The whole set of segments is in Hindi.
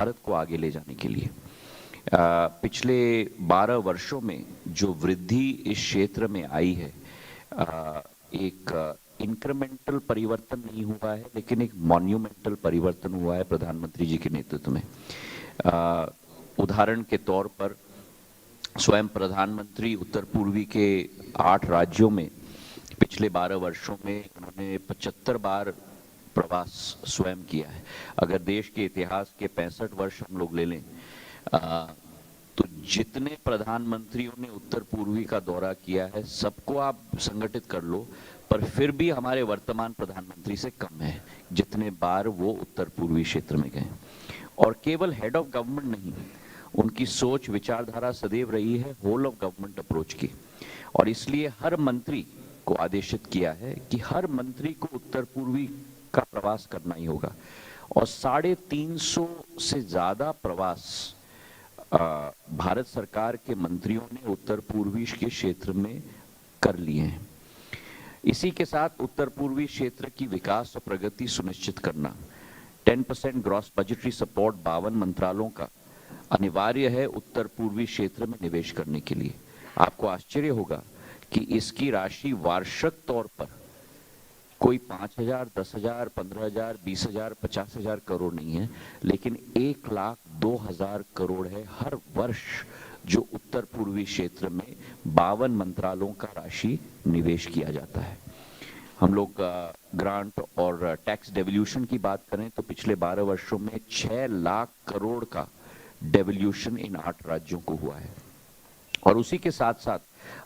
भारत को आगे ले जाने के लिए। पिछले 12 वर्षों में जो वृद्धि इस क्षेत्र में आई है, एक इंक्रीमेंटल परिवर्तन नहीं हुआ है, लेकिन एक मॉन्यूमेंटल परिवर्तन हुआ है प्रधानमंत्री जी के नेतृत्व में। उदाहरण के तौर पर स्वयं प्रधानमंत्री उत्तर पूर्वी के 8 राज्यों में पिछले 12 वर्षों में उन्होंने 75 बार प्रवास स्वयं किया है। अगर देश के इतिहास के 65 वर्ष हम लोग ले लें तो जितने प्रधानमंत्रियों ने उत्तर पूर्वी का दौरा किया है सबको आप संगठित कर लो, पर फिर भी हमारे वर्तमान प्रधानमंत्री से कम है जितने बार वो उत्तर पूर्वी क्षेत्र में गए। और केवल हेड ऑफ गवर्नमेंट नहीं, उनकी सोच विचारधारा सदैव रही है होल ऑफ गवर्नमेंट अप्रोच की। और इसलिए हर मंत्री को आदेशित किया है कि हर मंत्री को उत्तर पूर्वी का प्रवास करना ही होगा। और 350 से ज्यादा प्रवास भारत सरकार के मंत्रियों ने उत्तर पूर्वी के क्षेत्र में कर लिए हैं। इसी के साथ उत्तर पूर्वी क्षेत्र की विकास और प्रगति सुनिश्चित करना, 10% ग्रॉस बजटरी सपोर्ट 52 मंत्रालयों का अनिवार्य है उत्तर पूर्वी क्षेत्र में निवेश करने के लिए। आपको आश्चर्य होगा कि इसकी राशि वार्षिक तौर पर कोई 5,000, 10,000, 15,000, 20,000, 50,000 करोड़ नहीं है, लेकिन 1,02,000 करोड़ है हर वर्ष जो उत्तर पूर्वी क्षेत्र में 52 मंत्रालयों का राशि निवेश किया जाता है। हम लोग ग्रांट और टैक्स डेवल्यूशन की बात करें तो पिछले 12 वर्षों में 6 लाख करोड़ का डेवल्यूशन इन 8 राज्यों को हुआ है। और उसी के साथ साथ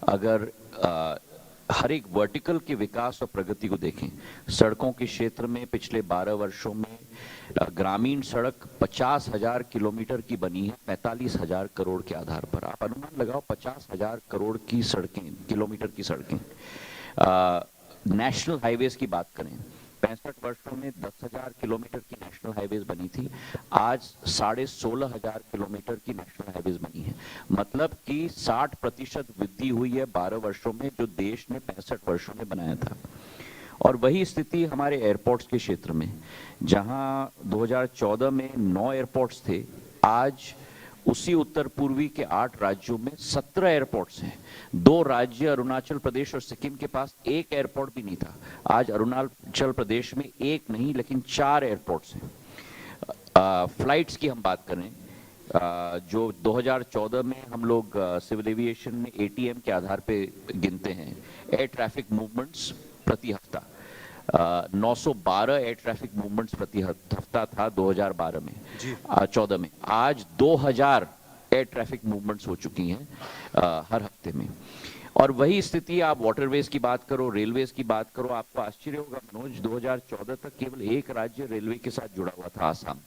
अगर हर एक वर्टिकल के विकास और प्रगति को देखें, सड़कों के क्षेत्र में पिछले 12 वर्षों में ग्रामीण सड़क 50,000 किलोमीटर की बनी है 45,000 करोड़ के आधार पर। आप अनुमान लगाओ 50,000 करोड़ की सड़कें, किलोमीटर की सड़कें। नेशनल हाईवेज की बात करें, 65 वर्षों में 10,000 किलोमीटर की नेशनल हाईवेज बनी थी, आज 16,500 किलोमीटर की नेशनल हाईवेज बनी है। मतलब कि 60% वृद्धि हुई है 12 वर्षों में, जो देश ने 65 वर्षों में बनाया था। और वही स्थिति हमारे एयरपोर्ट्स के क्षेत्र में, जहां 2014 में 9 एयरपोर्ट्स थे, आज उसी उत्तर पूर्वी के 8 राज्यों में 17 एयरपोर्ट्स हैं। 2 राज्य अरुणाचल प्रदेश और सिक्किम के पास एक एयरपोर्ट भी नहीं था, आज अरुणाचल प्रदेश में एक नहीं लेकिन 4 एयरपोर्ट्स हैं। फ्लाइट्स की हम बात करें, जो 2014 में हम लोग सिविल एविएशन में ATM के आधार पे गिनते हैं, एयर ट्रैफिक मूवमेंट्स प्रति हफ्ता 912 एयर ट्रैफिक मूवमेंट्स प्रति हफ्ता था 2012 में, 14 में। आज 2000 एयर ट्रैफिक मूवमेंट्स हो चुकी हैं हर हफ्ते में। और वही स्थिति आप वाटरवेज की बात करो, रेलवेज की बात करो, आपको आश्चर्य होगा मनोज, 2014 तक केवल एक राज्य रेलवे के साथ जुड़ा हुआ था, आसाम।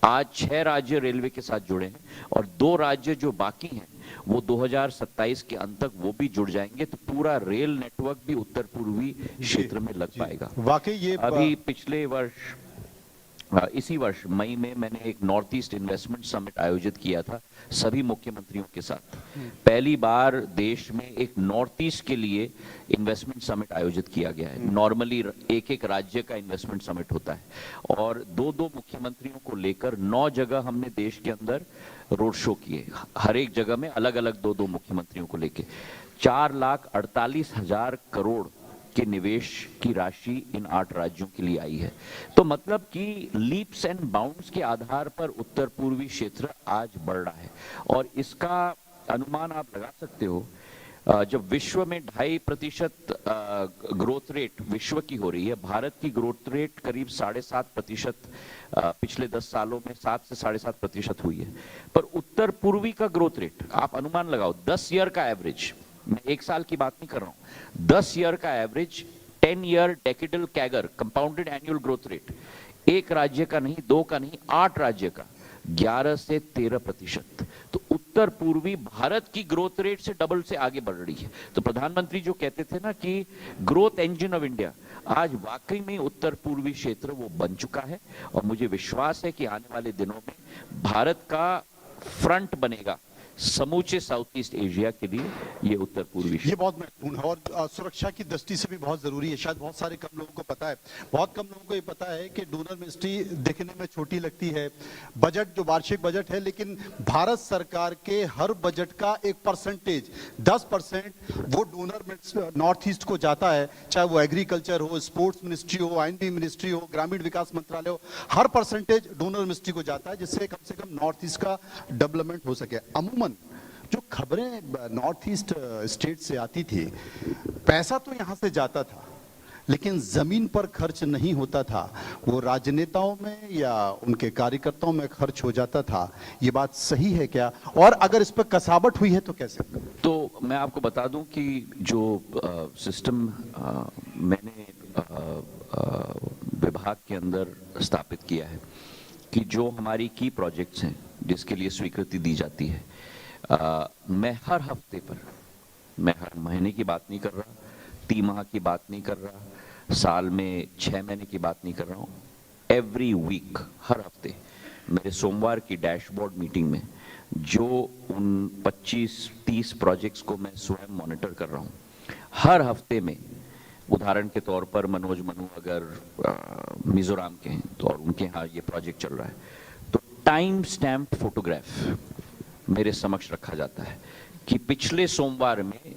आज 6 राज्य रेलवे के साथ जुड़े हैं और 2 राज्य जो बाकी हैं वो 2027 के अंत तक वो भी जुड़ जाएंगे, तो पूरा रेल नेटवर्क भी उत्तर पूर्वी क्षेत्र में लग पाएगा। वाकई ये अभी पिछले वर्ष इसी वर्ष मई में मैंने एक नॉर्थ ईस्ट इन्वेस्टमेंट समिट आयोजित किया था सभी मुख्यमंत्रियों के साथ। पहली बार देश में एक नॉर्थ ईस्ट के लिए इन्वेस्टमेंट समिट आयोजित किया गया है। नॉर्मली एक राज्य का इन्वेस्टमेंट समिट होता है और 2-2 मुख्यमंत्रियों को लेकर 9 जगह हमने देश के अंदर रोड शो किए, हर एक जगह में अलग अलग 2-2 मुख्यमंत्रियों को लेकर। 4,48,000 करोड़ के निवेश की राशि इन 8 राज्यों के लिए आई है। तो मतलब कि लीप्स एंड बाउंड्स के आधार पर उत्तर पूर्वी क्षेत्र आज बढ़ रहा है। और इसका अनुमान आप लगा सकते हो, जब विश्व में 2.5% ग्रोथ रेट विश्व की हो रही है, भारत की ग्रोथ रेट करीब 7.5% पिछले 10 सालों में 7 से 7.5% हुई है। पर उत्तर पूर्वी का ग्रोथ रेट आप अनुमान लगाओ, 10 ईयर का एवरेज, मैं 1 साल की बात नहीं कर रहा हूं, 10 ईयर का average, 10 year decadal CAGR, compounded annual growth rate, एक राज्य का नहीं, 2 का नहीं, 8 राज्य का 11 से 13%। तो उत्तर पूर्वी भारत की ग्रोथ रेट से डबल से आगे बढ़ रही है। तो प्रधानमंत्री जो कहते थे ना कि ग्रोथ इंजन ऑफ इंडिया, आज वाकई में उत्तर पूर्वी क्षेत्र वो बन चुका है। और मुझे विश्वास है कि आने वाले दिनों में भारत का फ्रंट बनेगा समूचे साउथ ईस्ट एशिया के लिए ये उत्तर पूर्वी ये बहुत महत्वपूर्ण है और सुरक्षा की दृष्टि से भी बहुत जरूरी है। शायद बहुत सारे कम लोगों को पता है, बहुत कम लोगों को ये पता है कि डोनर मिनिस्ट्री देखने में छोटी लगती है, बजट जो वार्षिक बजट है, लेकिन भारत सरकार के हर बजट का एक परसेंटेज 10% वो डोनर नॉर्थ ईस्ट को जाता है। चाहे वो एग्रीकल्चर हो, स्पोर्ट्स मिनिस्ट्री हो, आईएनबी मिनिस्ट्री हो, ग्रामीण विकास मंत्रालय हो, हर परसेंटेज डोनर मिनिस्ट्री को जाता है, जिससे कम से कम नॉर्थ ईस्ट का डेवलपमेंट हो सके। अमूमन जो खबरें नॉर्थ ईस्ट स्टेट से आती थी, पैसा तो यहां से जाता था लेकिन जमीन पर खर्च नहीं होता था, वो राजनेताओं में या उनके कार्यकर्ताओं में खर्च हो जाता था। ये बात सही है क्या, और अगर इस पर कसावट हुई है तो कैसे? तो मैं आपको बता दूं कि जो सिस्टम मैंने विभाग के अंदर स्थापित किया है कि जो हमारी की प्रोजेक्ट्स हैं जिसके लिए स्वीकृति दी जाती है, मैं हर हफ्ते पर, मैं हर महीने की बात नहीं कर रहा, 3 माह की बात नहीं कर रहा, साल में 6 महीने की बात नहीं कर रहा हूँ, एवरी वीक, हर हफ्ते मेरे सोमवार की डैशबोर्ड मीटिंग में जो उन 25-30 प्रोजेक्ट्स को मैं स्वयं मॉनिटर कर रहा हूँ, हर हफ्ते में, उदाहरण के तौर पर मनोज मनु अगर मिजोरम के हैं तो और उनके यहाँ ये प्रोजेक्ट चल रहा है, तो टाइम स्टैम्प फोटोग्राफ मेरे समक्ष रखा जाता है कि पिछले सोमवार में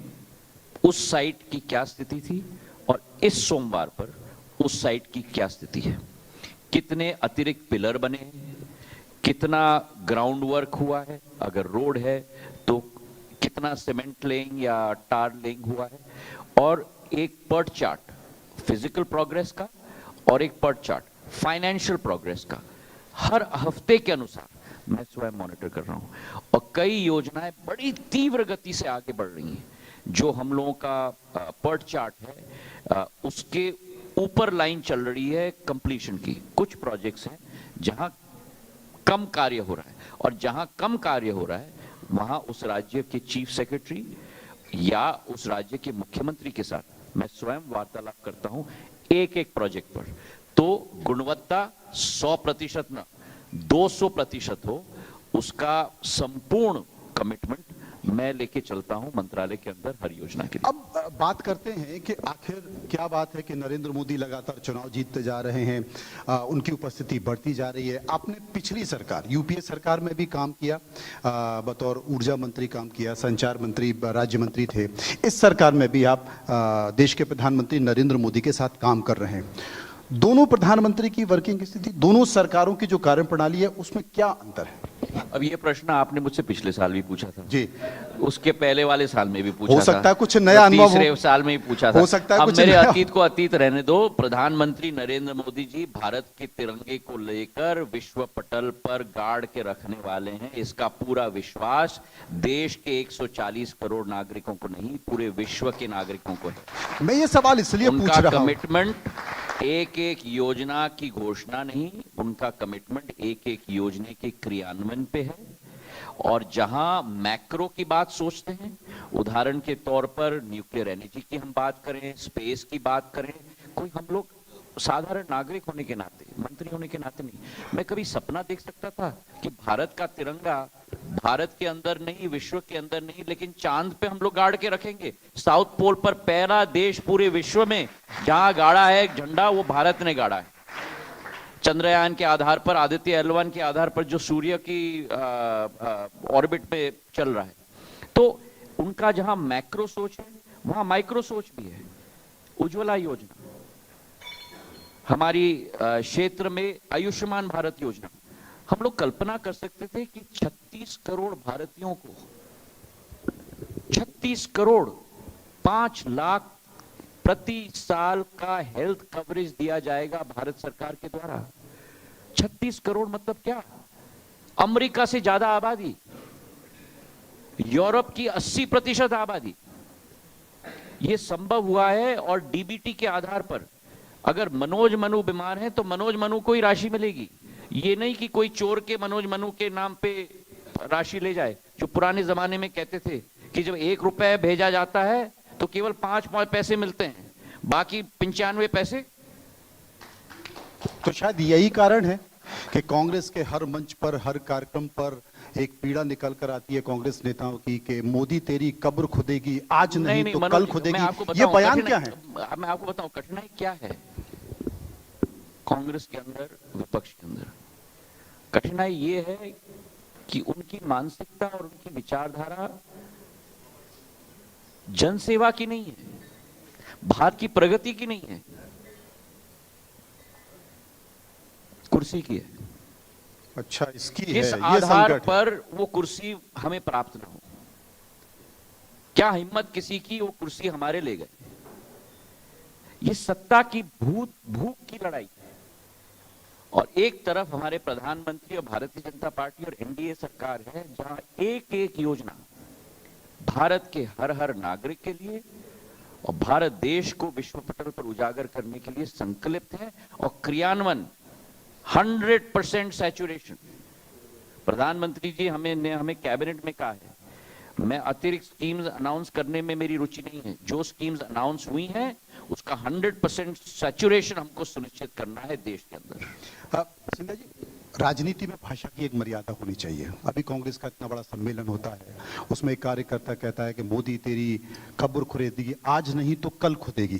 उस साइट की क्या स्थिति थी और इस सोमवार पर उस साइट की क्या स्थिति है, कितने अतिरिक्त पिलर बने हैं, कितना ग्राउंड वर्क हुआ है, अगर रोड है तो कितना सीमेंट लेइंग या टार लेइंग हुआ है, और एक पर्ट चार्ट फिजिकल प्रोग्रेस का और एक पर्ट चार्ट फाइनेंशियल प्रोग्रेस का हर हफ्ते के अनुसार मैं स्वयं मॉनिटर कर रहा हूं। और कई योजनाएं बड़ी तीव्र गति से आगे बढ़ रही हैं। जो हम लोगों का पर्ट चार्ट है उसके ऊपर लाइन चल रही है कंप्लीशन की। कुछ प्रोजेक्ट्स हैं जहां कम कार्य हो रहा है, और जहां कम कार्य हो रहा है वहां उस राज्य के चीफ सेक्रेटरी या उस राज्य के मुख्यमंत्री के साथ मैं स्वयं वार्तालाप करता हूं एक एक प्रोजेक्ट पर। तो गुणवत्ता 100% न 200% हो, उसका संपूर्ण कमिटमेंट मैं लेके चलता हूं मंत्रालय के अंदर हर योजना के लिए। अब बात करते हैं कि आखिर क्या बात है कि नरेंद्र मोदी लगातार चुनाव जीतते जा रहे हैं, उनकी उपस्थिति बढ़ती जा रही है। आपने पिछली सरकार यूपीए सरकार में भी काम किया, बतौर ऊर्जा मंत्री काम किया, संचार मंत्री, राज्य मंत्री थे। इस सरकार में भी आप देश के प्रधानमंत्री नरेंद्र मोदी के साथ काम कर रहे हैं। दोनों प्रधानमंत्री की वर्किंग स्थिति, दोनों सरकारों की जो कार्यप्रणाली है, उसमें क्या अंतर है? अब ये प्रश्न आपने मुझसे पिछले साल भी पूछा था जी, उसके पहले वाले साल में भी पूछा था, हो सकता है कुछ नया अनुभव, तीसरे साल में भी पूछा था, हो सकता है अब कुछ मेरे अतीत को अतीत रहने दो। प्रधानमंत्री नरेंद्र मोदी जी भारत के तिरंगे को लेकर विश्व पटल पर गाड़ के रखने वाले हैं। इसका पूरा विश्वास देश के 140 करोड़ नागरिकों को नहीं, पूरे विश्व के नागरिकों को है। मैं ये सवाल इसलिए पूछ रहा हूं, कमिटमेंट एक एक योजना की घोषणा नहीं, उनका कमिटमेंट एक एक योजना के क्रियान्वयन पे है। और जहां मैक्रो की बात सोचते हैं, उदाहरण के तौर पर न्यूक्लियर एनर्जी की हम बात करें, स्पेस की बात करें, कोई हम लोग साधारण नागरिक होने के नाते, मंत्री होने के नाते नहीं, मैं कभी सपना देख सकता था कि भारत का तिरंगा भारत के अंदर नहीं, विश्व के अंदर नहीं, लेकिन चांद पे हम लोग गाड़ के रखेंगे। साउथ पोल पर पहला देश पूरे विश्व में जहां गाड़ा है झंडा, वो भारत ने गाड़ा है। चंद्रयान के आधार पर, आदित्य L1 के आधार पर जो सूर्य की ऑर्बिट पे चल रहा है। तो उनका जहां मैक्रो सोच है वहां माइक्रो सोच भी है। उज्ज्वला योजना, हमारी क्षेत्र में आयुष्मान भारत योजना, हम लोग कल्पना कर सकते थे कि 36 करोड़ भारतीयों को 36 करोड़ 5 लाख प्रति साल का हेल्थ कवरेज दिया जाएगा भारत सरकार के द्वारा। 36 करोड़ मतलब क्या? अमेरिका से ज्यादा आबादी, यूरोप की 80% आबादी। यह संभव हुआ है, और डीबीटी के आधार पर अगर मनोज मनु बीमार हैं तो मनोज मनु को ही राशि मिलेगी। ये नहीं कि कोई चोर के मनोज मनु के नाम पे राशि ले जाए, जो पुराने जमाने में कहते थे कि जब 1 रुपए भेजा जाता है तो केवल 5 पैसे मिलते हैं, बाकी 95 पैसे। तो शायद यही कारण है कि कांग्रेस के हर मंच पर, हर कार्यक्रम पर एक पीड़ा निकल कर आती है कांग्रेस नेताओं की कि मोदी तेरी कब्र खुदेगी, आज नहीं तो मनोज कल जी, खुदेगी। मैं आपको ये बताऊं बयान क्या है? मैं आपको बताऊं कठिनाई क्या है कांग्रेस के अंदर, विपक्ष के अंदर। कठिनाई ये है कि उनकी मानसिकता और उनकी विचारधारा जनसेवा की नहीं है, भारत की प्रगति की नहीं है, कुर्सी की है। अच्छा, इसकी है किस ये आधार संकट है। पर वो कुर्सी हमें प्राप्त ना हो? क्या हिम्मत किसी की वो कुर्सी हमारे ले गए? ये सत्ता की भूख की लड़ाई है। और एक तरफ हमारे प्रधानमंत्री और भारतीय जनता पार्टी और एनडीए सरकार है जहां एक एक योजना भारत के हर हर नागरिक के लिए और भारत देश को विश्व पटल पर उजागर करने के लिए संकल्पित है, और क्रियान्वयन 100% सैचुरेशन। प्रधानमंत्री जी हमें कैबिनेट में कहा है, मैं अतिरिक्त स्कीम्स अनाउंस करने में मेरी रुचि नहीं है, जो स्कीम्स अनाउंस हुई हैं उसका 100% सैचुरेशन हमको सुनिश्चित करना है देश के अंदर। सिंधिया जी, राजनीति में भाषा की एक मर्यादा होनी चाहिए। अभी कांग्रेस का इतना बड़ा सम्मेलन होता है, उसमें एक कार्यकर्ता कहता है कि मोदी तेरी कब्र खुदेगी, आज नहीं तो कल खुदेगी।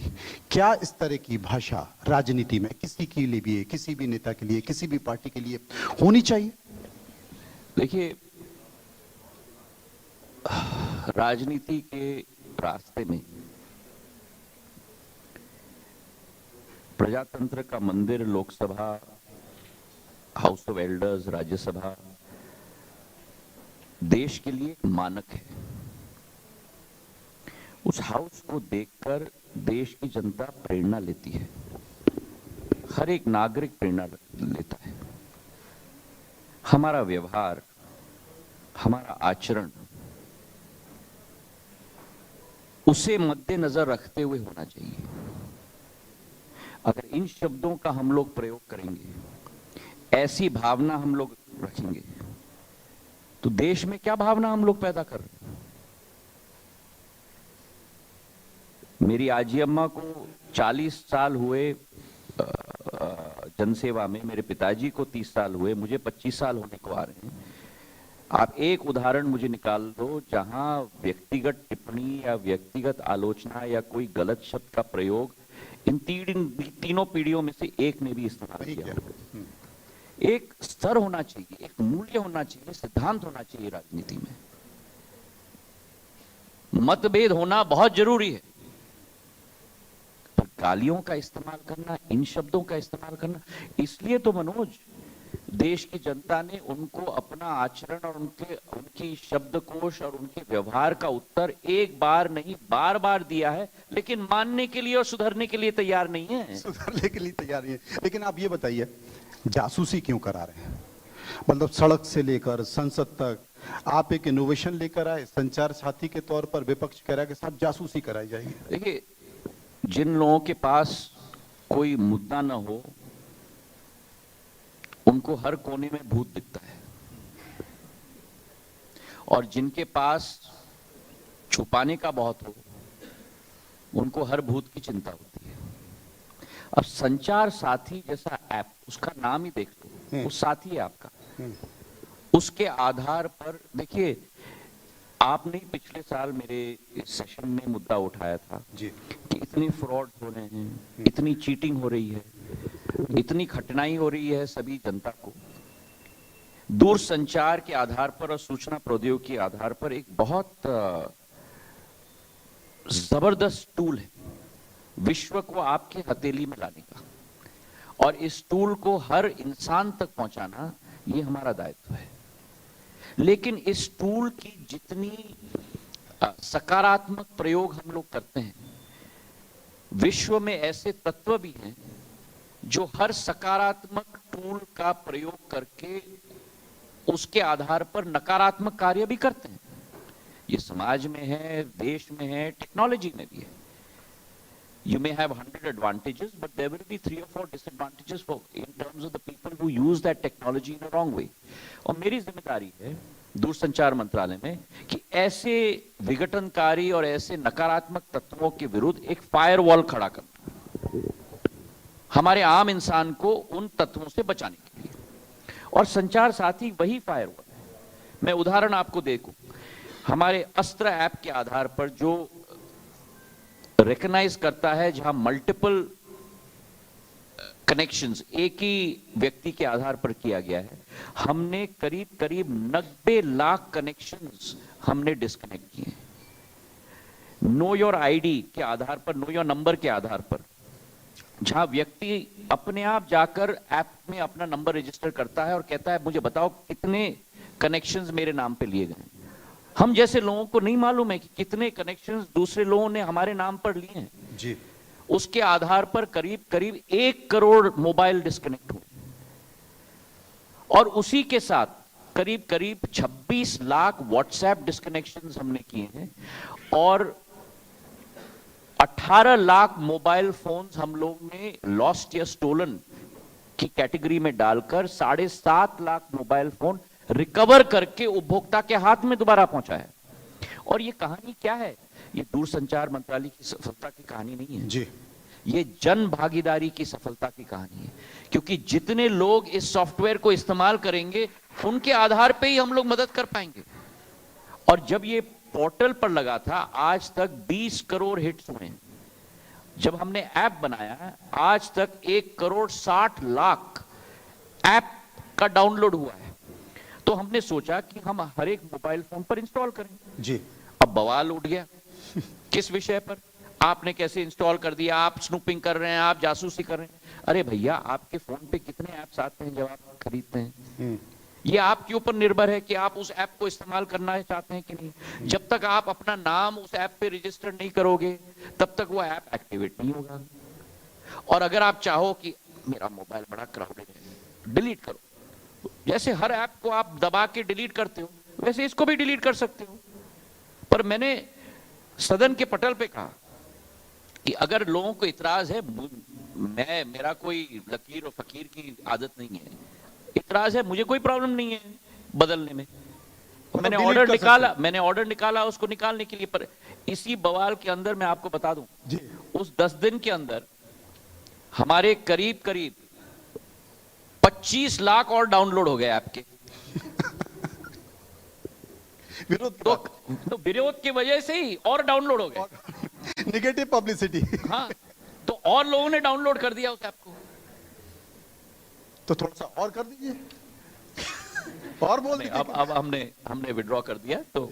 क्या इस तरह की भाषा राजनीति में किसी के लिए भी, किसी भी नेता के लिए, किसी भी पार्टी के लिए होनी चाहिए? देखिए, राजनीति के रास्ते में प्रजातंत्र का मंदिर Lok Sabha, house of elders, Rajya Sabha देश के लिए एक मानक है। उस हाउस को देखकर देश की जनता प्रेरणा लेती है, हर एक नागरिक प्रेरणा लेता है। हमारा व्यवहार, हमारा आचरण उसे मद्देनजर रखते हुए होना चाहिए। अगर इन शब्दों का हम लोग प्रयोग करेंगे, ऐसी भावना हम लोग रखेंगे, तो देश में क्या भावना हम लोग पैदा कर रहे हैं? मेरी आजी अम्मा को 40 साल हुए जनसेवा में, मेरे पिताजी को 30 साल हुए, मुझे 25 साल होने को आ रहे हैं। आप एक उदाहरण मुझे निकाल दो जहां व्यक्तिगत टिप्पणी या व्यक्तिगत आलोचना या कोई गलत शब्द का प्रयोग इन तीनों पीढ़ियों में से एक ने भी इस्तेमाल किया। एक स्तर होना चाहिए, एक मूल्य होना चाहिए, सिद्धांत होना चाहिए राजनीति में। मतभेद होना बहुत जरूरी है, पर गालियों का इस्तेमाल करना, इन शब्दों का इस्तेमाल करना, इसलिए तो मनोज देश की जनता ने उनको अपना आचरण और उनकी शब्दकोश और उनके व्यवहार का उत्तर एक बार नहीं बार बार दिया है, लेकिन मानने के लिए और सुधरने के लिए तैयार नहीं है। सुधरने के लिए तैयार नहीं है। लेकिन आप ये बताइए, जासूसी क्यों करा रहे हैं? मतलब सड़क से लेकर संसद तक आप एक इनोवेशन लेकर आए, संचार साथी के तौर पर विपक्ष कह रहा है कि साहब जासूसी कराई जाएगी। देखिए, जिन लोगों के पास कोई मुद्दा ना हो उनको हर कोने में भूत दिखता है, और जिनके पास छुपाने का बहुत हो उनको हर भूत की चिंता होती है। अब संचार साथी जैसा ऐप, उसका नाम ही देख लो, वो साथी है आपका। उसके आधार पर देखिए, आपने पिछले साल मेरे इस सेशन में मुद्दा उठाया था जी कि इतने फ्रॉड हो रहे हैं, इतनी चीटिंग हो रही है, इतनी खटनाई हो रही है सभी जनता को। दूरसंचार के आधार पर और सूचना प्रौद्योगिकी के आधार पर एक बहुत जबरदस्त टूल है विश्व को आपके हथेली में लाने का, और इस टूल को हर इंसान तक पहुंचाना ये हमारा दायित्व है। लेकिन इस टूल की जितनी सकारात्मक प्रयोग हम लोग करते हैं, विश्व में ऐसे तत्व भी हैं जो हर सकारात्मक टूल का प्रयोग करके उसके आधार पर नकारात्मक कार्य भी करते हैं। ये समाज में है, देश में है, टेक्नोलॉजी में भी है। You may have 100 advantages, but there will be 3 or 4 disadvantages in terms of the people who use that technology in a wrong way. और मेरी जिम्मेदारी है दूरसंचार मंत्रालय में कि ऐसे विघटनकारी और ऐसे नकारात्मक तत्वों के विरुद्ध एक फायरवॉल खड़ा करना, हमारे आम इंसान को उन तत्वों से बचाने के लिए। और संचार साथी वही फायरवॉल है। मैं उदाहरण आपको देखूं, हमारे अस्त्र ऐप के आधार पर जो रिकॉग्नाइज करता है जहां मल्टीपल कनेक्शंस एक ही व्यक्ति के आधार पर किया गया है, हमने करीब करीब 90 लाख कनेक्शंस हमने डिस्कनेक्ट किए। नो योर आईडी के आधार पर, नो योर नंबर के आधार पर, जहां व्यक्ति अपने आप जाकर ऐप में अपना नंबर रजिस्टर करता है और कहता है मुझे बताओ कितने कनेक्शंस मेरे नाम पे लिए गए। हम जैसे लोगों को नहीं मालूम है कि कितने कनेक्शंस दूसरे लोगों ने हमारे नाम पर लिए हैं जी। उसके आधार पर करीब करीब 1 करोड़ मोबाइल डिस्कनेक्ट हुए और उसी के साथ करीब करीब 26 लाख व्हाट्सएप डिस्कनेक्शंस हमने किए हैं और 18 लाख मोबाइल फोन्स हम लोग ने लॉस्ट या स्टोलन की कैटेगरी में डालकर 7.5 लाख मोबाइल फोन रिकवर करके उपभोक्ता के हाथ में दोबारा पहुंचाया। और ये कहानी क्या है? ये दूरसंचार मंत्रालय की सफलता की कहानी नहीं है जी। ये जन भागीदारी की सफलता की कहानी है, क्योंकि जितने लोग इस सॉफ्टवेयर को इस्तेमाल करेंगे उनके आधार पे ही हम लोग मदद कर पाएंगे। और जब ये पोर्टल पर लगा था, आज तक 20 करोड़ हिट्स हुए हैं। जब हमने ऐप बनाया, आज तक 1 करोड़ 60 लाख ऐप का डाउनलोड हुआ है। तो हमने सोचा कि हम हर एक मोबाइल फोन पर इंस्टॉल करें जी। अब बवाल उठ गया किस विषय पर? आपने कैसे इंस्टॉल कर दिया, आप स्नूपिंग कर रहे हैं, आप जासूसी कर रहे हैं। अरे भैया, आपके फोन पे कितने ऐप्स आते हैं जब आप खरीदते हैं? ये आपके ऊपर निर्भर है कि आप उस ऐप को इस्तेमाल करना चाहते हैं कि नहीं। जब तक आप अपना नाम उस ऐप पे रजिस्टर नहीं करोगे तब तक वो ऐप एक्टिवेट नहीं होगा। और अगर आप चाहो कि मेरा मोबाइल बड़ा क्राउडेड है, डिलीट करो, जैसे हर ऐप को आप दबा के डिलीट करते हो वैसे इसको भी डिलीट कर सकते हो। पर मैंने सदन के पटल पे कहा कि अगर लोगों को इतराज है, मेरा कोई लकीर और फकीर की आदत नहीं है, इतराज है, मुझे कोई प्रॉब्लम नहीं है बदलने में। मैंने ऑर्डर निकाला उसको निकालने के लिए। पर इसी बवाल के अंदर मैं आपको बता दूं जी। उस 10 दिन के अंदर हमारे करीब करीब 25 लाख और डाउनलोड हो गए ऐप के। तो विरोध की वजह से ही और डाउनलोड हो गए। Negative publicity. हाँ, तो और लोगों ने डाउनलोड कर दिया उस ऐप को। तो थोड़ा सा और कर दीजिए और बोल दीजिए। अब हमने विड्रॉ कर दिया। तो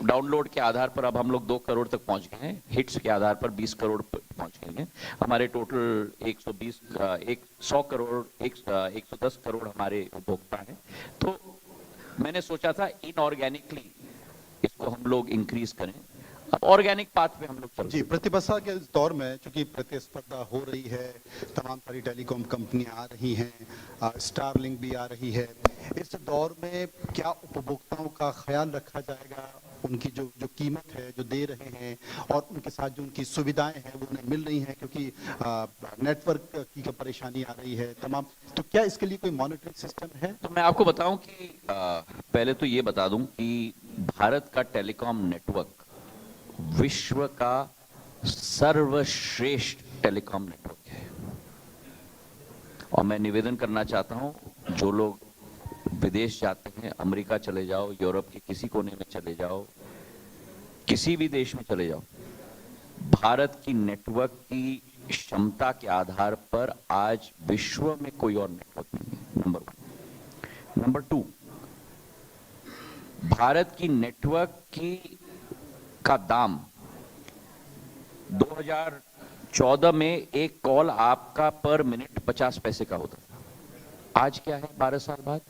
डाउनलोड के आधार पर अब हम लोग 2 करोड़ तक पहुंच गए हैं। हिट्स के आधार पर 20 करोड़ पहुंच गए हैं। हमारे टोटल 100 करोड़ 110 करोड़ हमारे उपभोक्ता हैं। तो मैंने सोचा था इनऑर्गेनिकली इसको हम लोग इंक्रीज करें। अब ऑर्गेनिक पाथ पे हम लोग चल जी। प्रतिस्पर्धा के इस दौर में चूंकि प्रतिस्पर्धा हो रही है, तमाम सारी टेलीकॉम कंपनियां आ रही हैं, स्टारलिंक भी आ रही है, इस दौर में क्या उपभोक्ताओं का ख्याल रखा जाएगा? उनकी जो कीमत है जो दे रहे हैं और उनके साथ जो उनकी सुविधाएं हैं वो उन्हें मिल रही हैं, क्योंकि नेटवर्क की परेशानी आ रही है तमाम। तो क्या इसके लिए कोई मॉनिटरिंग सिस्टम है? तो मैं आपको बताऊं कि पहले तो ये बता दूं कि भारत का टेलीकॉम नेटवर्क विश्व का सर्वश्रेष्ठ टेलीकॉम नेटवर्क है। और मैं निवेदन करना चाहता हूं, जो लोग विदेश जाते हैं, अमेरिका चले जाओ, यूरोप के किसी कोने में चले जाओ, किसी भी देश में चले जाओ, भारत की नेटवर्क की क्षमता के आधार पर आज विश्व में कोई और नेटवर्क नहीं है। नंबर 1। नंबर 2, भारत की नेटवर्क का दाम 2014 में एक कॉल आपका पर मिनट 50 पैसे का होता था। आज क्या है 12 साल बाद?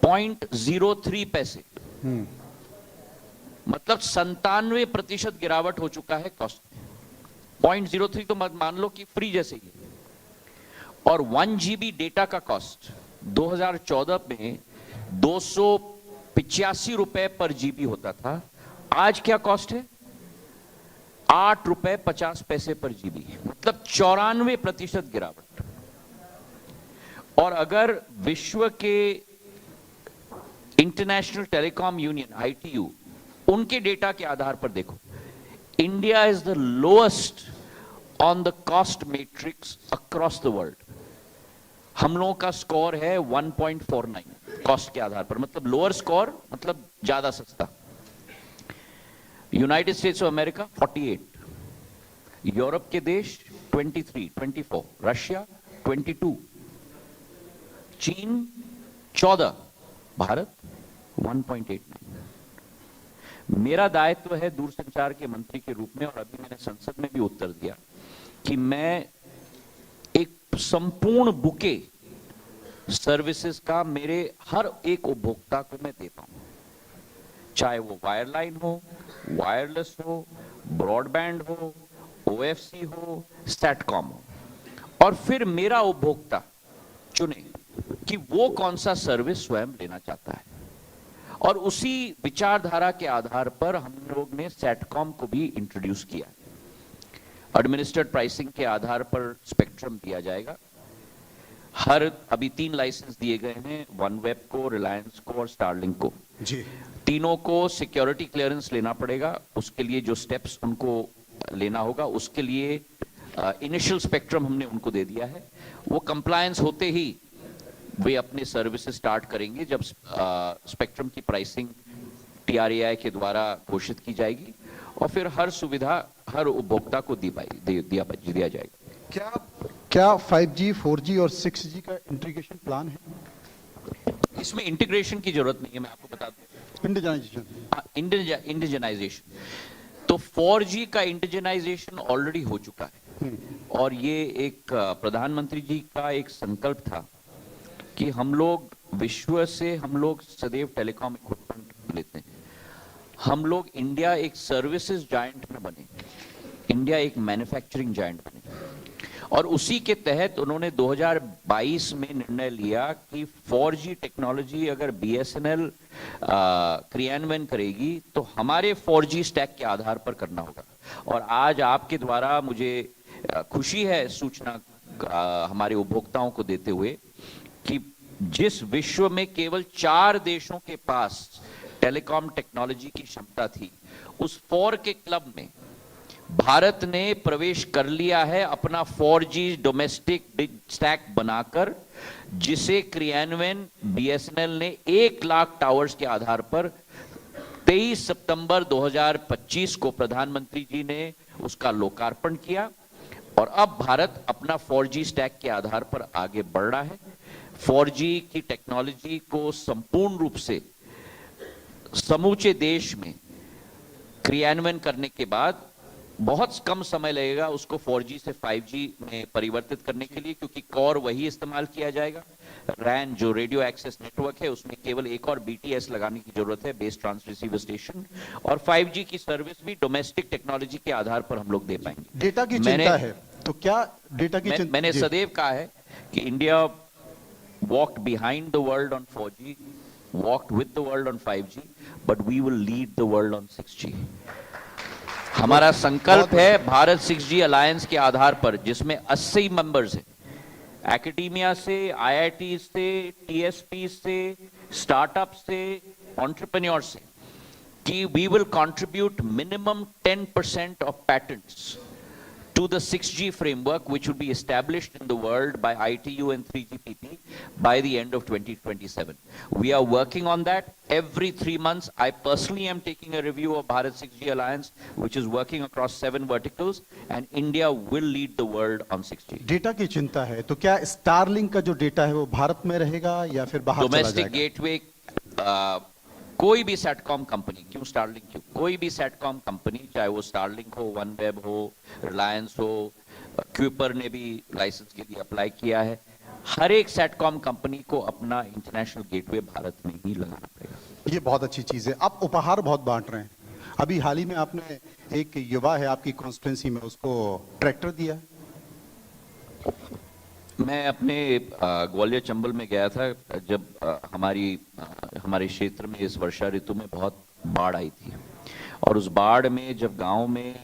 0.03 पैसे। मतलब 97% गिरावट हो चुका है कॉस्ट में। 0.03 तो मान लो कि फ्री जैसे ही है। और 1 GB डेटा का कॉस्ट 2014 में 285 रुपए पर जीबी होता था। आज क्या कॉस्ट है? 8 रुपए 50 पैसे पर जीबी। मतलब 94% गिरावट। और अगर विश्व के इंटरनेशनल टेलीकॉम यूनियन ITU उनके डेटा के आधार पर देखो, India is the lowest on the cost matrix across the world. हम लोगों का स्कोर है 1.49। कॉस्ट के आधार पर, मतलब लोअर स्कोर मतलब ज्यादा सस्ता। United states of America 48, Europe के देश 23, 24, रशिया 22, चीन 14, भारत 1.89। मेरा दायित्व है दूरसंचार के मंत्री के रूप में, और अभी मैंने संसद में भी उत्तर दिया कि मैं एक संपूर्ण बुके सर्विसेज का मेरे हर एक उपभोक्ता को मैं देता हूं, चाहे वो वायरलाइन हो, वायरलेस हो, ब्रॉडबैंड हो, ओएफसी हो, सैटकॉम हो, और फिर मेरा उपभोक्ता चुने कि वो कौन सा सर्विस स्वयं लेना चाहता है, और उसी विचारधारा के आधार पर हम लोग ने सैटकॉम को भी इंट्रोड्यूस किया है। एडमिनिस्ट्रेड प्राइसिंग के आधार पर स्पेक्ट्रम दिया जाएगा। अभी 3 लाइसेंस दिए गए हैं, OneWeb को, रिलायंस को और स्टारलिंक को जी। तीनों को सिक्योरिटी क्लियरेंस लेना पड़ेगा। उसके लिए जो स्टेप्स उनको लेना होगा, उसके लिए इनिशियल स्पेक्ट्रम हमने उनको दे दिया है। वो कंप्लायंस होते ही वे अपने सर्विसेज स्टार्ट करेंगे, जब स्पेक्ट्रम की प्राइसिंग TRAI के द्वारा घोषित की जाएगी, और फिर हर सुविधा हर उपभोक्ता को दिया जाएगा। क्या 5G, 4G और 6G का इंटीग्रेशन प्लान है? इसमें इंटीग्रेशन की जरूरत नहीं है, मैं आपको बता दूं। इंडिजनाइजेशन तो 4G का इंडिजनाइजेशन ऑलरेडी हो चुका है, और ये एक प्रधानमंत्री जी का एक संकल्प था कि हम लोग विश्व से हम लोग सदैव टेलीकॉम इक्विपमेंट लेते हैं, हम लोग इंडिया एक सर्विसेज जायंट में बने, इंडिया एक मैन्युफैक्चरिंग जायंट बने, और उसी के तहत उन्होंने 2022 में निर्णय लिया कि 4G टेक्नोलॉजी अगर BSNL क्रियान्वयन करेगी तो हमारे 4G स्टैक के आधार पर करना होगा। और आज आपके द्वारा मुझे खुशी है सूचना हमारे उपभोक्ताओं को देते हुए कि जिस विश्व में केवल 4 देशों के पास टेलीकॉम टेक्नोलॉजी की क्षमता थी, उस 4 के क्लब में भारत ने प्रवेश कर लिया है, अपना 4G डोमेस्टिक बिग स्टैक बनाकर, जिसे क्रियान्वयन BSNL ने 1 लाख टावर्स के आधार पर 23 सितंबर 2025 को प्रधानमंत्री जी ने उसका लोकार्पण किया, और अब भारत अपना 4G स्टैक के आधार पर आगे बढ़ रहा है। 4G की टेक्नोलॉजी को संपूर्ण रूप से समूचे देश में क्रियान्वयन करने के बाद बहुत कम समय लगेगा उसको 4G से 5G में परिवर्तित करने के लिए, क्योंकि कोर वही इस्तेमाल किया जाएगा। RAN जो रेडियो एक्सेस नेटवर्क है, उसमें केवल एक और BTS लगाने की जरूरत है, बेस ट्रांस रिसीवर स्टेशन, और 5G की सर्विस भी डोमेस्टिक टेक्नोलॉजी के आधार पर हम लोग दे पाएंगे। डेटा की चिंता है तो क्या डेटा की चिंता? मैंने सदैव कहा है कि India walked behind the world on 4G, walked with the world on 5G, but we will lead the world on 6G। हमारा संकल्प है भारत 6G अलायंस के आधार पर, जिसमें 80 मेंबर्स हैं, एकेडेमिया से, IIT से, TSP से, स्टार्टअप से, एंटरप्रेन्योर से, कि we will contribute minimum 10% of patents to the 6G framework, which will be established in the world by ITU and 3GPP by the end of 2027. We are working on that. Every 3 months, I personally am taking a review of Bharat 6G Alliance, which is working across 7 verticals, and India will lead the world on 6G. Data की चिंता है तो क्या स्टारलिंक का जो डेटा है वो भारत में रहेगा या फिर बाहर चला डोमेस्टिक जाएगा? गेटवे कोई भी सैटकॉम कंपनी, क्यों स्टारलिंक क्यों, कोई भी सैटकॉम कंपनी, चाहे वो स्टारलिंक हो, OneWeb हो, रिलायंस हो, क्यूपर ने भी लाइसेंस के लिए अप्लाई किया है, हर एक सैटकॉम कंपनी को अपना इंटरनेशनल गेटवे भारत में ही लगाना पड़ेगा। ये बहुत अच्छी चीज है। आप उपहार बहुत बांट रहे हैं। अभी हाल ही में आपने एक युवा है आपकी कॉन्स्टिट्यूंसी में, उसको ट्रैक्टर दिया। मैं अपने ग्वालियर चंबल में गया था जब हमारे क्षेत्र में इस वर्षा ऋतु में बहुत बाढ़ आई थी, और उस बाढ़ में जब गांव में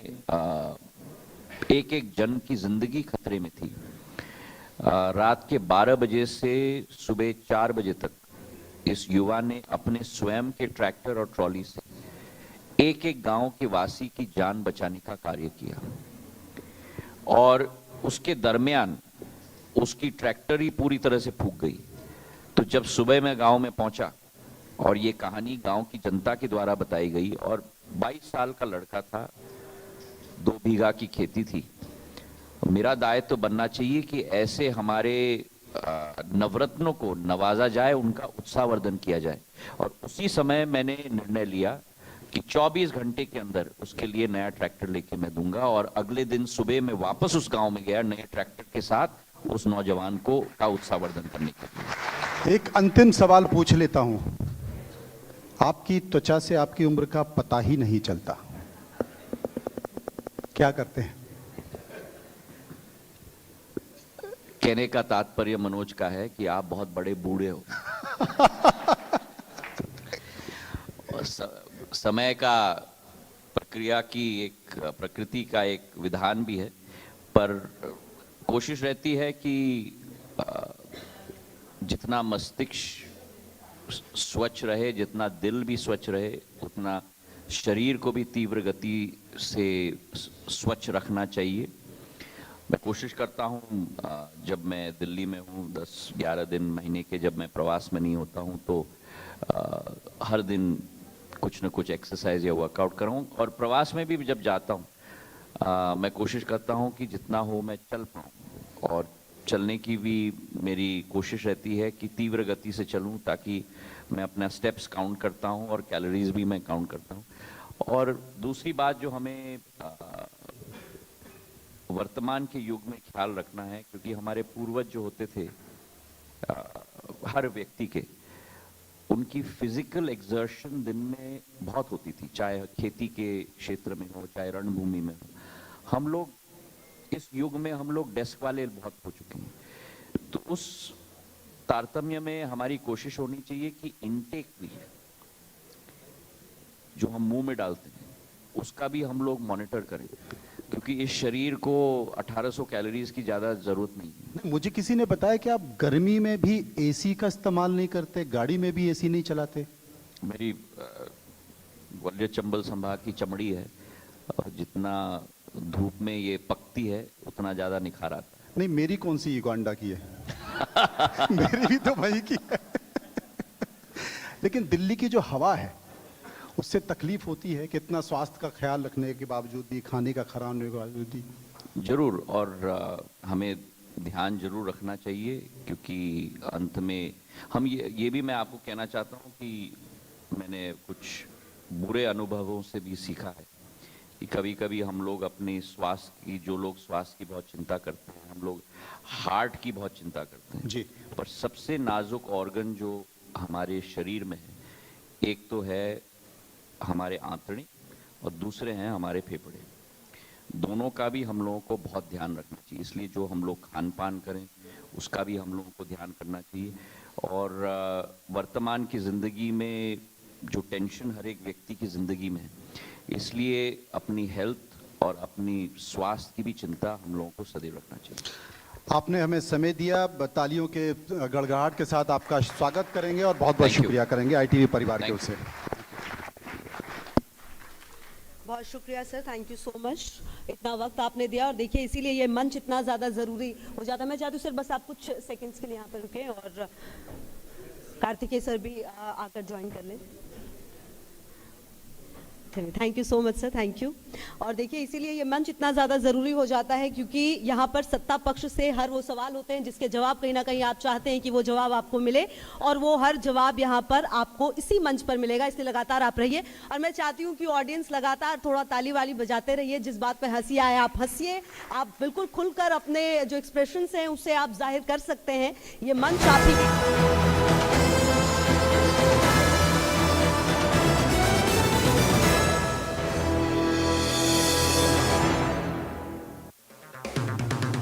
एक एक जन की जिंदगी खतरे में थी, रात के 12 बजे से सुबह 4 बजे तक इस युवा ने अपने स्वयं के ट्रैक्टर और ट्रॉली से एक एक गांव के वासी की जान बचाने का कार्य किया, और उसके दरमियान उसकी ट्रैक्टर ही पूरी तरह से फूक गई। तो जब सुबह मैं गांव में पहुंचा और ये कहानी गांव की जनता के द्वारा बताई गई, और 22 साल का लड़का था, 2 बीघा की खेती थी, मेरा दायित्व तो बनना चाहिए कि ऐसे हमारे नवरत्नों को नवाजा जाए, उनका उत्साहवर्धन किया जाए। और उसी समय मैंने निर्णय लिया कि 24 घंटे के अंदर उसके लिए नया ट्रैक्टर लेके मैं दूंगा, और अगले दिन सुबह मैं वापस उस गांव में गया नए ट्रैक्टर के साथ उस नौजवान को का उत्साहवर्धन करने के लिए। एक अंतिम सवाल पूछ लेता हूं। आपकी त्वचा से आपकी उम्र का पता ही नहीं चलता, क्या करते हैं? कहने का तात्पर्य मनोज का है कि आप बहुत बड़े बूढ़े हो। और समय का प्रक्रिया की एक प्रकृति का एक विधान भी है, पर कोशिश रहती है कि जितना मस्तिष्क स्वच्छ रहे, जितना दिल भी स्वच्छ रहे, उतना शरीर को भी तीव्र गति से स्वच्छ रखना चाहिए। मैं कोशिश करता हूँ, जब मैं दिल्ली में हूँ 10-11 दिन महीने के, जब मैं प्रवास में नहीं होता हूँ, तो हर दिन कुछ न कुछ एक्सरसाइज या वर्कआउट करूँ। और प्रवास में भी जब जाता हूँ मैं कोशिश करता हूँ कि जितना हो मैं चल पाऊँ, और चलने की भी मेरी कोशिश रहती है कि तीव्र गति से चलूँ, ताकि मैं अपना स्टेप्स काउंट करता हूँ और कैलोरीज भी मैं काउंट करता हूँ। और दूसरी बात जो हमें वर्तमान के युग में ख्याल रखना है, क्योंकि हमारे पूर्वज जो होते थे, हर व्यक्ति के, उनकी फिजिकल एक्सर्शन दिन में बहुत होती थी, चाहे खेती के क्षेत्र में हो, चाहे रणभूमि में हो। हम लोग इस युग में हम लोग डेस्क वाले बहुत हो चुके हैं, तो उस तारतम्य में हमारी कोशिश होनी चाहिए कि इनटेक भी है, जो हम मुंह में डालते हैं, उसका भी हम लोग मॉनिटर करें, क्योंकि इस शरीर को 1800 कैलोरीज की ज़्यादा ज़रूरत नहीं है। मुझे किसी ने बताया कि आप गर्मी में भी एसी का इस्तेमाल नहीं करते, गाड़ी में भी एसी नहीं चलाते। मेरी ग्वालियर चंबल संभाग की चमड़ी है, और जितना धूप में ये पकती है उतना ज़्यादा निखार आता है। नहीं, मेरी कौन सी युगांडा की है? मेरी भी तो वही की है। लेकिन दिल्ली की जो हवा है उससे तकलीफ होती है, कितना स्वास्थ्य का ख्याल रखने के बावजूद भी, खाने का खराब होने के बावजूद भी। जरूर, और हमें ध्यान जरूर रखना चाहिए, क्योंकि अंत में हम ये भी मैं आपको कहना चाहता हूँ कि मैंने कुछ बुरे अनुभवों से भी सीखा है कि कभी कभी हम लोग अपनी स्वास्थ्य की, जो लोग स्वास्थ्य की बहुत चिंता करते हैं, हम लोग हार्ट की बहुत चिंता करते हैं जी। पर सबसे नाजुक ऑर्गन जो हमारे शरीर में है, एक तो है हमारे आंतड़े और दूसरे हैं हमारे फेफड़े। दोनों का भी हम लोगों को बहुत ध्यान रखना चाहिए, इसलिए जो हम लोग खान पान करें उसका भी हम लोगों को ध्यान करना चाहिए। और वर्तमान की ज़िंदगी में जो टेंशन हर एक व्यक्ति की ज़िंदगी में है, इसलिए अपनी हेल्थ और अपनी स्वास्थ्य की भी चिंता हम लोगों को सदैव रखना चाहिए। आपने हमें समय दिया, तालियों के गड़गड़ाहट के साथ आपका स्वागत करेंगे और बहुत बहुत शुक्रिया करेंगे ITV परिवार की ओर से। बहुत शुक्रिया sir, thank you so much, इतना वक्त आपने दिया। और देखिए इसीलिए ये मंच इतना ज़्यादा ज़रूरी हो जाता है। मैं चाहती हूँ सर बस आप कुछ सेकंड्स के लिए यहाँ पर रुकें और कार्तिकेय सर भी आकर ज्वाइन कर लें। Thank you so much sir, thank you. और देखिए इसीलिए ये मंच इतना ज़्यादा ज़रूरी हो जाता है, क्योंकि यहाँ पर सत्ता पक्ष से हर वो सवाल होते हैं जिसके जवाब कहीं ना कहीं आप चाहते हैं कि वो जवाब आपको मिले, और वो हर जवाब यहाँ पर आपको इसी मंच पर मिलेगा। इसलिए लगातार आप रहिए, और मैं चाहती हूँ कि ऑडियंस लगातार थोड़ा ताली वाली बजाते रहिए। जिस बात पर हंसी आए आप हंसिए, आप बिल्कुल खुलकर अपने जो एक्सप्रेशंस हैं उससे आप जाहिर कर सकते हैं। ये मंच आप ही